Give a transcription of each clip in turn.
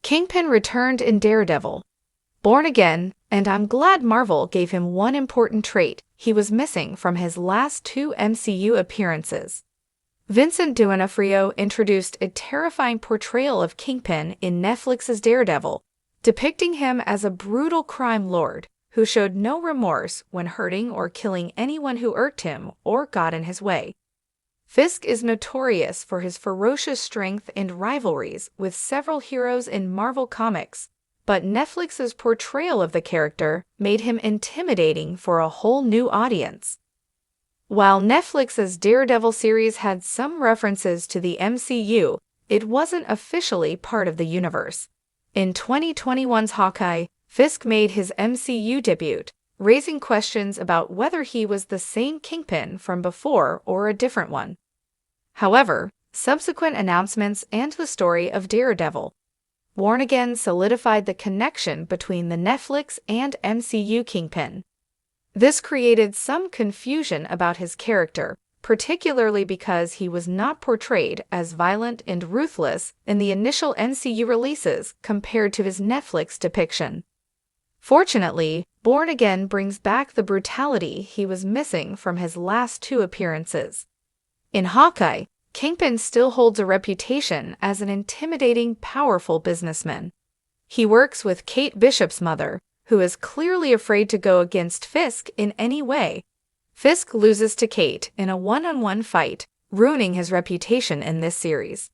Kingpin returned in Daredevil, Born Again, and I'm glad Marvel gave him one important trait he was missing from his last two MCU appearances. Vincent D'Onofrio introduced a terrifying portrayal of Kingpin in Netflix's Daredevil, depicting him as a brutal crime lord who showed no remorse when hurting or killing anyone who irked him or got in his way. Fisk is notorious for his ferocious strength and rivalries with several heroes in Marvel Comics, but Netflix's portrayal of the character made him intimidating for a whole new audience. While Netflix's Daredevil series had some references to the MCU, it wasn't officially part of the universe. In 2021's Hawkeye, Fisk made his MCU debut, raising questions about whether he was the same Kingpin from before or a different one. However, subsequent announcements and the story of Daredevil, Born Again solidified the connection between the Netflix and MCU Kingpin. This created some confusion about his character, particularly because he was not portrayed as violent and ruthless in the initial MCU releases compared to his Netflix depiction. Fortunately, Born Again brings back the brutality he was missing from his last two appearances. In Hawkeye, Kingpin still holds a reputation as an intimidating, powerful businessman. He works with Kate Bishop's mother, who is clearly afraid to go against Fisk in any way. Fisk loses to Kate in a one-on-one fight, ruining his reputation in this series.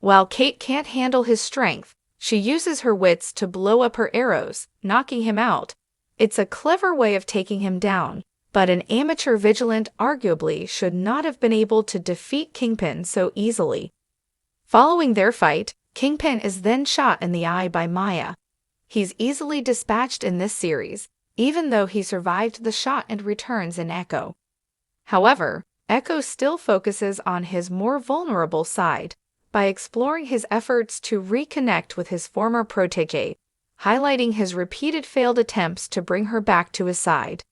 While Kate can't handle his strength, she uses her wits to blow up her arrows, knocking him out. It's a clever way of taking him down, but an amateur vigilant arguably should not have been able to defeat Kingpin so easily. Following their fight, Kingpin is then shot in the eye by Maya. He's easily dispatched in this series, even though he survived the shot and returns in Echo. However, Echo still focuses on his more vulnerable side by exploring his efforts to reconnect with his former protégé, highlighting his repeated failed attempts to bring her back to his side.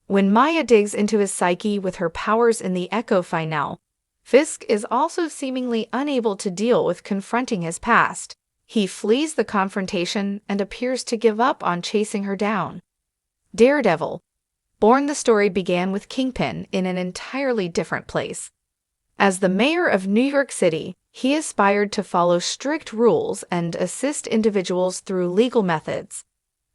When Maya digs into his psyche with her powers in the Echo finale, Fisk is also seemingly unable to deal with confronting his past. He flees the confrontation and appears to give up on chasing her down. Daredevil, Born the story began with Kingpin in an entirely different place. As the mayor of New York City, he aspired to follow strict rules and assist individuals through legal methods.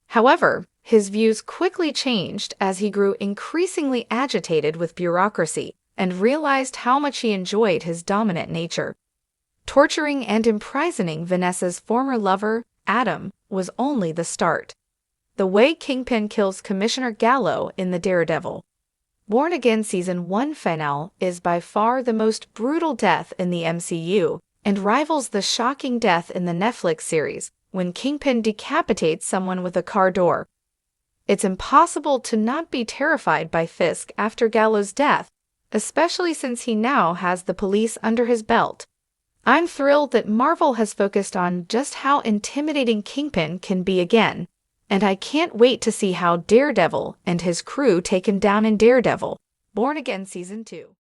However, his views quickly changed as he grew increasingly agitated with bureaucracy and realized how much he enjoyed his dominant nature. Torturing and imprisoning Vanessa's former lover, Adam, was only the start. The way Kingpin kills Commissioner Gallo in the Daredevil, Born Again Season 1 finale is by far the most brutal death in the MCU and rivals the shocking death in the Netflix series when Kingpin decapitates someone with a car door. It's impossible to not be terrified by Fisk after Gallo's death, especially since he now has the police under his belt. I'm thrilled that Marvel has focused on just how intimidating Kingpin can be again, and I can't wait to see how Daredevil and his crew take him down in Daredevil, Born Again Season 2.